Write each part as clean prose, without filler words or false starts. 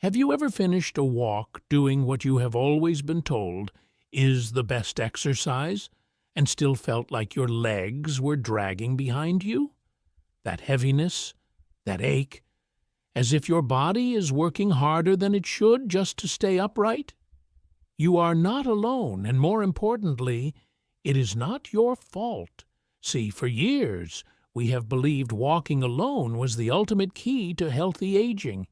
Have you ever finished a walk doing what you have always been told is the best exercise and still felt like your legs were dragging behind you? That heaviness, that ache, as if your body is working harder than it should just to stay upright? You are not alone, and more importantly, it is not your fault. See, for years we have believed walking alone was the ultimate key to healthy aging.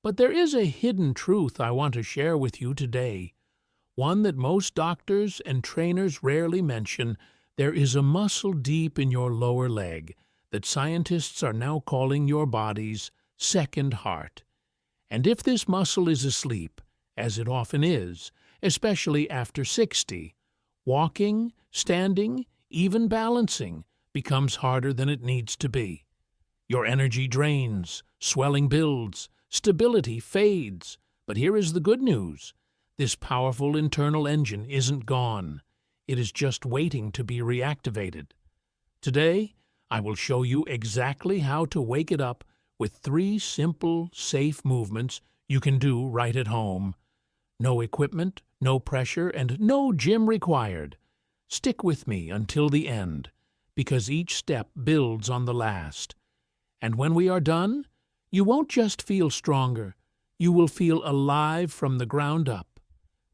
But there is a hidden truth I want to share with you today, one that most doctors and trainers rarely mention. There is a muscle deep in your lower leg that scientists are now calling your body's second heart. And if this muscle is asleep, as it often is, especially after 60, walking, standing, even balancing becomes harder than it needs to be. Your energy drains, swelling builds, stability fades. But here is the good news. This powerful internal engine isn't gone. It is just waiting to be reactivated. Today, I will show you exactly how to wake it up with 3 simple, safe movements you can do right at home. No equipment, no pressure, and no gym required. Stick with me until the end, because each step builds on the last. And when we are done, you won't just feel stronger, you will feel alive from the ground up.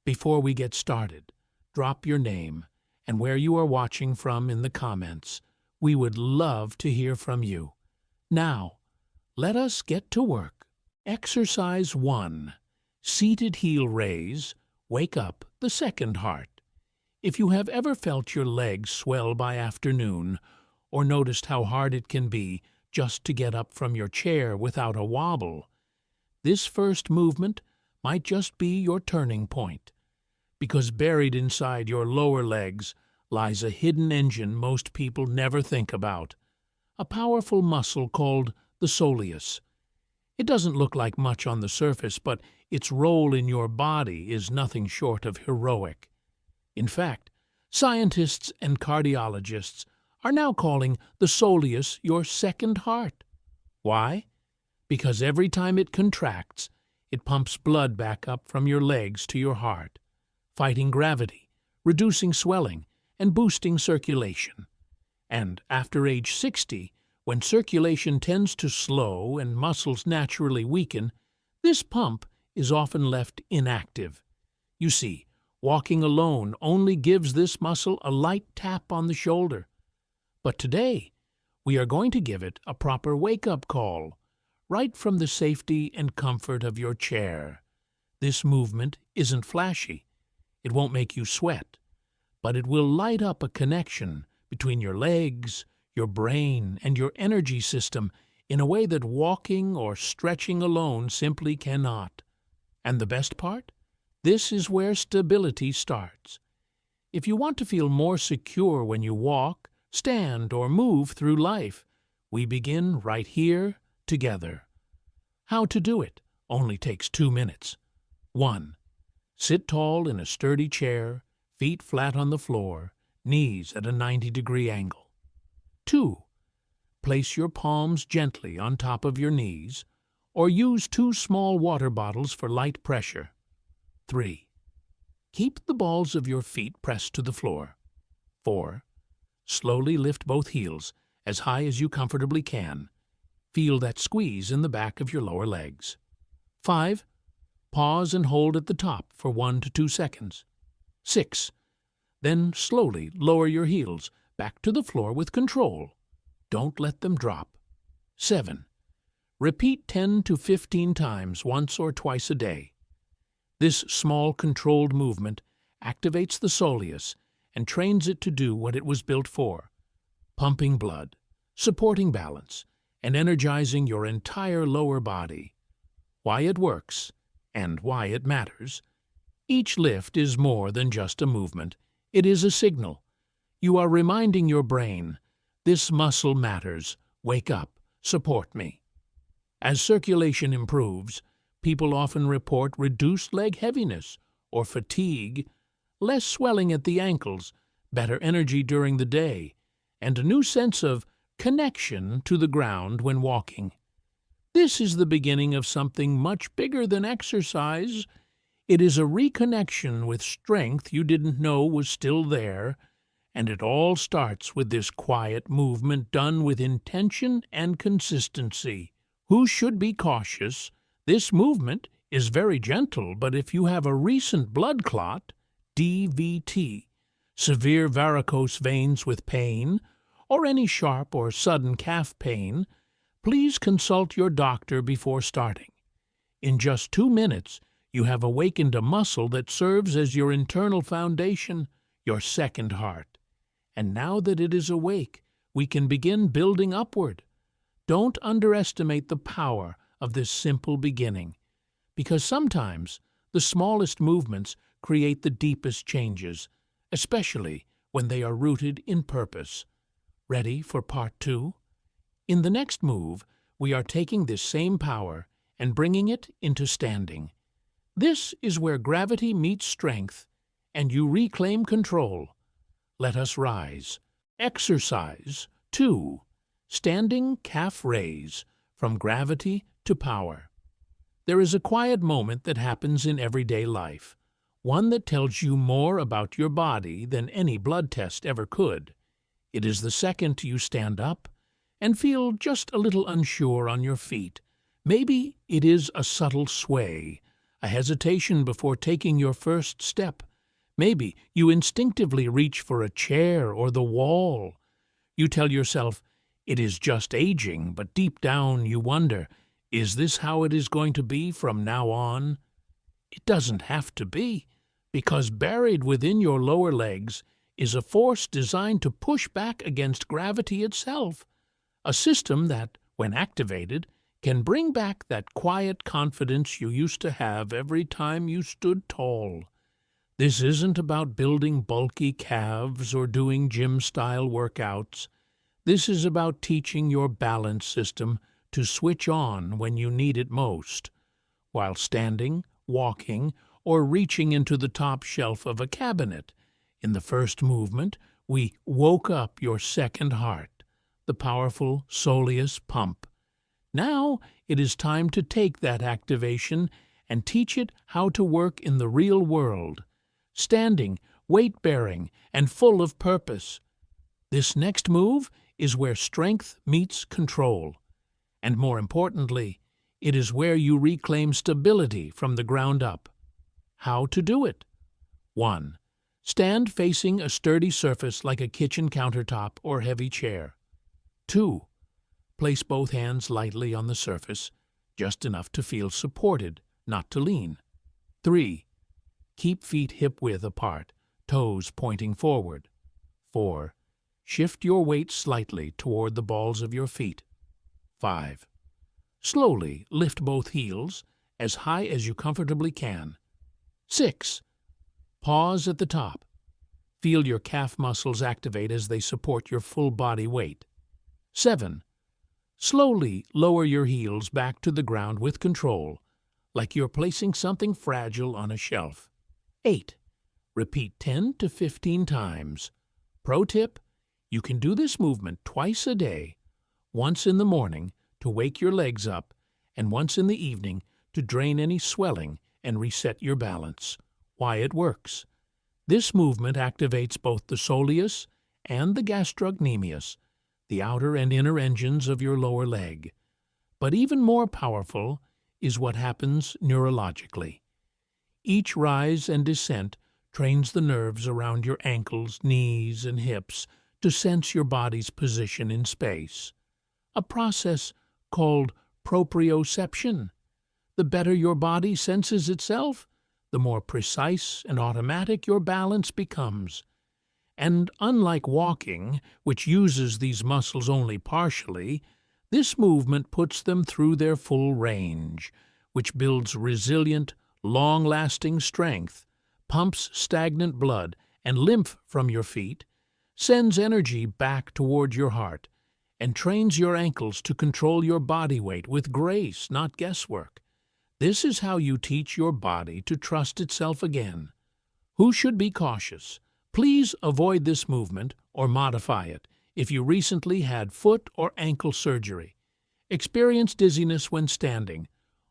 Before we get started, drop your name and where you are watching from in the comments. We would love to hear from you. Now, let us get to work. Exercise 1. Seated heel raise. Wake up the second heart. If you have ever felt your legs swell by afternoon, or noticed how hard it can be just to get up from your chair without a wobble, this first movement might just be your turning point, because buried inside your lower legs lies a hidden engine most people never think about, a powerful muscle called the soleus. It doesn't look like much on the surface, but its role in your body is nothing short of heroic. In fact, scientists and cardiologists are now calling the soleus your second heart. Why? Because every time it contracts, it pumps blood back up from your legs to your heart, fighting gravity, reducing swelling, and boosting circulation. And after age 60, when circulation tends to slow and muscles naturally weaken, this pump is often left inactive. You see, walking alone only gives this muscle a light tap on the shoulder. But today, we are going to give it a proper wake-up call, right from the safety and comfort of your chair. This movement isn't flashy. It won't make you sweat, but it will light up a connection between your legs, your brain, and your energy system in a way that walking or stretching alone simply cannot. And the best part? This is where stability starts. If you want to feel more secure when you walk, stand, or move through life, we begin right here together. How to do it only takes 2 minutes. 1. Sit tall in a sturdy chair, feet flat on the floor, knees at a 90-degree angle. 2. Place your palms gently on top of your knees, or use 2 small water bottles for light pressure. 3. Keep the balls of your feet pressed to the floor. 4. Slowly lift both heels as high as you comfortably can. Feel that squeeze in the back of your lower legs. 5. Pause and hold at the top for 1 to 2 seconds. 6. Then slowly lower your heels back to the floor with control. Don't let them drop. 7. Repeat 10 to 15 times once or twice a day. This small controlled movement activates the soleus and trains it to do what it was built for: pumping blood, supporting balance, and energizing your entire lower body. Why it works, and why it matters. Each lift is more than just a movement. It is a signal. You are reminding your brain, this muscle matters, wake up, support me. As circulation improves, people often report reduced leg heaviness or fatigue, less swelling at the ankles, better energy during the day, and a new sense of connection to the ground when walking. This is the beginning of something much bigger than exercise. It is a reconnection with strength you didn't know was still there, and it all starts with this quiet movement done with intention and consistency. Who should be cautious? This movement is very gentle, but if you have a recent blood clot, DVT, severe varicose veins with pain, or any sharp or sudden calf pain, please consult your doctor before starting. In just 2 minutes, you have awakened a muscle that serves as your internal foundation, your second heart. And now that it is awake, we can begin building upward. Don't underestimate the power of this simple beginning, because sometimes the smallest movements create the deepest changes, especially when they are rooted in purpose. Ready for part 2? In the next move, we are taking this same power and bringing it into standing. This is where gravity meets strength, and you reclaim control. Let us rise. Exercise 2. Standing calf raise, from gravity to power. There is a quiet moment that happens in everyday life, one that tells you more about your body than any blood test ever could. It is the second you stand up and feel just a little unsure on your feet. Maybe it is a subtle sway, a hesitation before taking your first step. Maybe you instinctively reach for a chair or the wall. You tell yourself, it is just aging, but deep down you wonder, is this how it is going to be from now on? It doesn't have to be, because buried within your lower legs is a force designed to push back against gravity itself, a system that, when activated, can bring back that quiet confidence you used to have every time you stood tall. This isn't about building bulky calves or doing gym-style workouts. This is about teaching your balance system to switch on when you need it most, while standing, walking, or reaching into the top shelf of a cabinet. In the first movement, we woke up your second heart, the powerful soleus pump. Now it is time to take that activation and teach it how to work in the real world, standing, weight-bearing, and full of purpose. This next move is where strength meets control. And more importantly, it is where you reclaim stability from the ground up. How to do it? 1. Stand facing a sturdy surface like a kitchen countertop or heavy chair. 2. Place both hands lightly on the surface, just enough to feel supported, not to lean. 3. Keep feet hip-width apart, toes pointing forward. 4. Shift your weight slightly toward the balls of your feet. 5. Slowly lift both heels as high as you comfortably can. 6. Pause at the top. Feel your calf muscles activate as they support your full body weight. 7. Slowly lower your heels back to the ground with control, like you're placing something fragile on a shelf. 8. Repeat 10 to 15 times. Pro tip: you can do this movement twice a day, once in the morning to wake your legs up, and once in the evening to drain any swelling and reset your balance. Why it works. This movement activates both the soleus and the gastrocnemius, the outer and inner engines of your lower leg. But even more powerful is what happens neurologically. Each rise and descent trains the nerves around your ankles, knees, and hips to sense your body's position in space, a process called proprioception. The better your body senses itself, the more precise and automatic your balance becomes. And unlike walking, which uses these muscles only partially, this movement puts them through their full range, which builds resilient, long-lasting strength, pumps stagnant blood and lymph from your feet, sends energy back toward your heart, and trains your ankles to control your body weight with grace, not guesswork. This is how you teach your body to trust itself again. Who should be cautious? Please avoid this movement or modify it if you recently had foot or ankle surgery. experience dizziness when standing,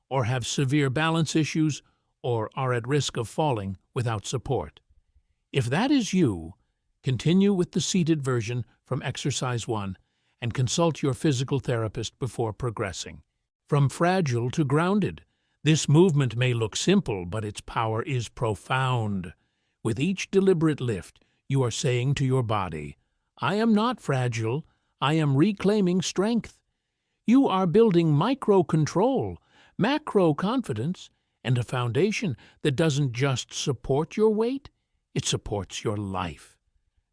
or have severe balance issues, or are at risk of falling without support. If that is you, continue with the seated version from Exercise 1 and consult your physical therapist before progressing. From fragile to grounded, this movement may look simple, but its power is profound. With each deliberate lift, you are saying to your body, "I am not fragile, I am reclaiming strength." You are building micro-control, macro-confidence, and a foundation that doesn't just support your weight, it supports your life.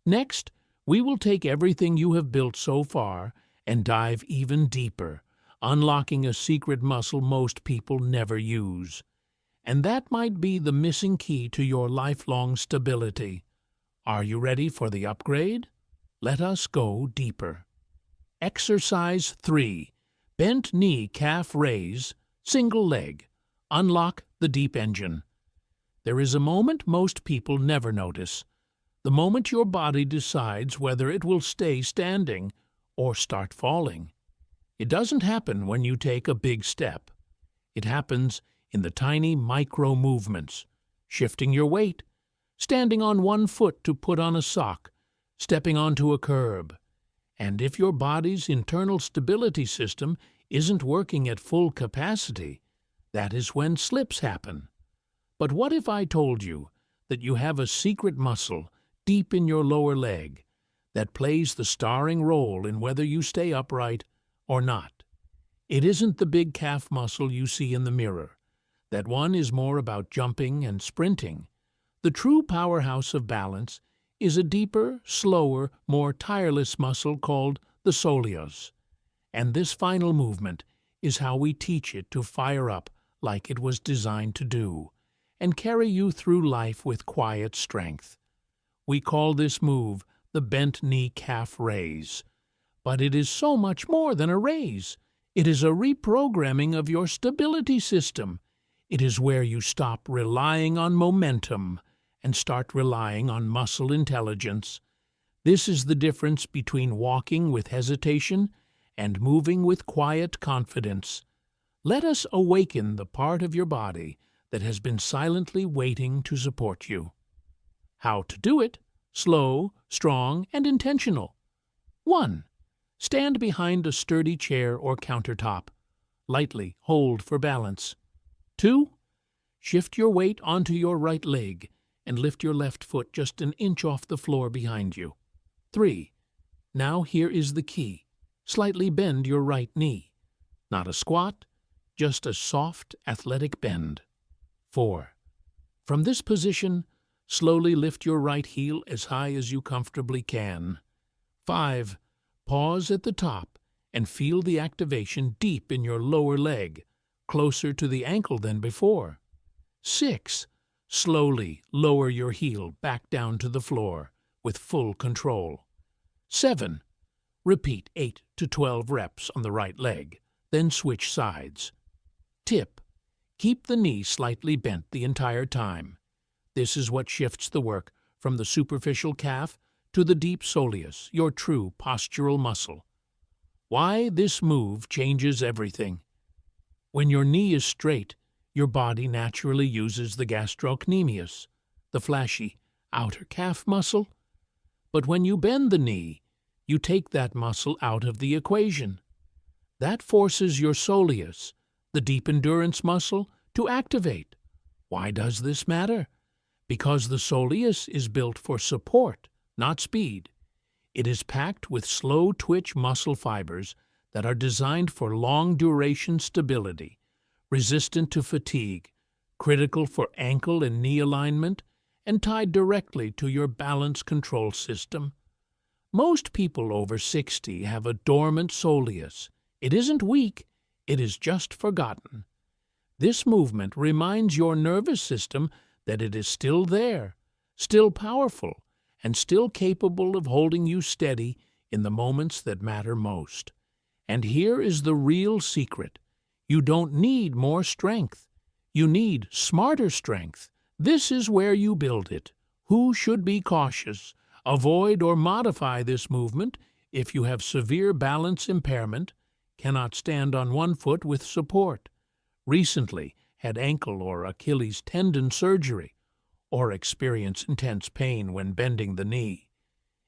Next, we will take everything you have built so far and dive even deeper, unlocking a secret muscle most people never use. And that might be the missing key to your lifelong stability. Are you ready for the upgrade? Let us go deeper. Exercise 3. Bent knee calf raise, single leg. Unlock the deep engine. There is a moment most people never notice. The moment your body decides whether it will stay standing or start falling. It doesn't happen when you take a big step. It happens in the tiny micro-movements, shifting your weight, standing on one foot to put on a sock, stepping onto a curb. And if your body's internal stability system isn't working at full capacity, that is when slips happen. But what if I told you that you have a secret muscle deep in your lower leg that plays the starring role in whether you stay upright or not? It isn't the big calf muscle you see in the mirror. That one is more about jumping and sprinting. The true powerhouse of balance is a deeper, slower, more tireless muscle called the soleus. And this final movement is how we teach it to fire up like it was designed to do, and carry you through life with quiet strength. We call this move the bent knee calf raise. But it is so much more than a raise. It is a reprogramming of your stability system. It is where you stop relying on momentum and start relying on muscle intelligence. This is the difference between walking with hesitation and moving with quiet confidence. Let us awaken the part of your body that has been silently waiting to support you. How to do it? Slow, strong, and intentional. 1. Stand behind a sturdy chair or countertop. Lightly hold for balance. 2. Shift your weight onto your right leg and lift your left foot just an inch off the floor behind you. 3. Now here is the key. Slightly bend your right knee. Not a squat, just a soft, athletic bend. 4. From this position, slowly lift your right heel as high as you comfortably can. 5. Pause at the top and feel the activation deep in your lower leg, closer to the ankle than before. 6. Slowly lower your heel back down to the floor with full control. 7. Repeat 8 to 12 reps on the right leg, then switch sides. Tip: keep the knee slightly bent the entire time. This is what shifts the work from the superficial calf to the deep soleus, your true postural muscle. Why this move changes everything. When your knee is straight, your body naturally uses the gastrocnemius, the flashy outer calf muscle. But when you bend the knee, you take that muscle out of the equation. That forces your soleus, the deep endurance muscle, to activate. Why does this matter? Because the soleus is built for support, not speed. It is packed with slow-twitch muscle fibers that are designed for long-duration stability, resistant to fatigue, critical for ankle and knee alignment, and tied directly to your balance control system. Most people over 60 have a dormant soleus. It isn't weak, it is just forgotten. This movement reminds your nervous system that it is still there, still powerful, and still capable of holding you steady in the moments that matter most. And here is the real secret. You don't need more strength. You need smarter strength. This is where you build it. Who should be cautious? Avoid or modify this movement if you have severe balance impairment, cannot stand on one foot with support, recently had ankle or Achilles tendon surgery, or experience intense pain when bending the knee.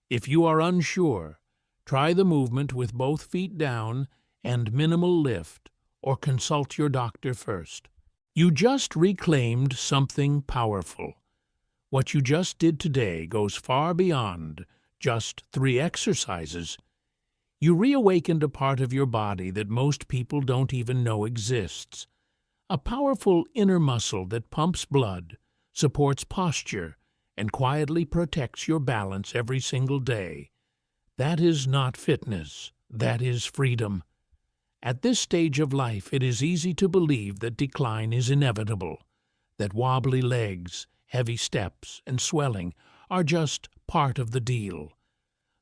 If you are unsure, try the movement with both feet down and minimal lift, or consult your doctor first. You just reclaimed something powerful. What you just did today goes far beyond just 3 exercises. You reawakened a part of your body that most people don't even know exists. A powerful inner muscle that pumps blood, supports posture, and quietly protects your balance every single day. That is not fitness. That is freedom. At this stage of life, it is easy to believe that decline is inevitable, that wobbly legs, heavy steps, and swelling are just part of the deal.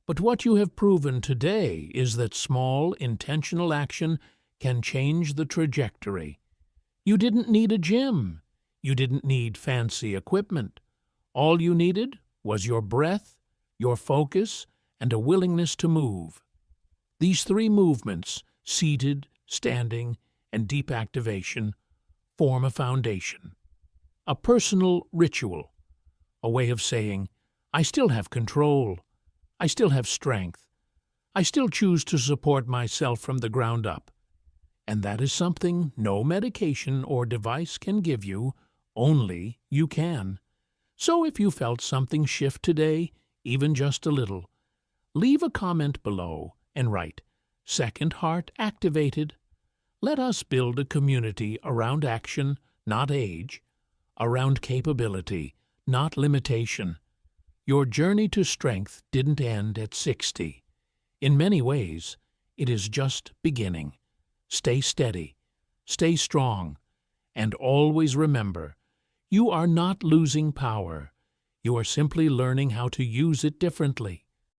But what you have proven today is that small, intentional action can change the trajectory. You didn't need a gym. You didn't need fancy equipment. All you needed was your breath, your focus, and a willingness to move. These 3 movements, seated, standing, and deep activation, form a foundation, a personal ritual, a way of saying, I still have control, I still have strength, I still choose to support myself from the ground up. And that is something no medication or device can give you, only you can. So if you felt something shift today, even just a little, leave a comment below and write, Second Heart activated. Let us build a community around action, not age, around capability, not limitation. Your journey to strength didn't end at 60. In many ways, it is just beginning. Stay steady, stay strong, and always remember, you are not losing power. You are simply learning how to use it differently.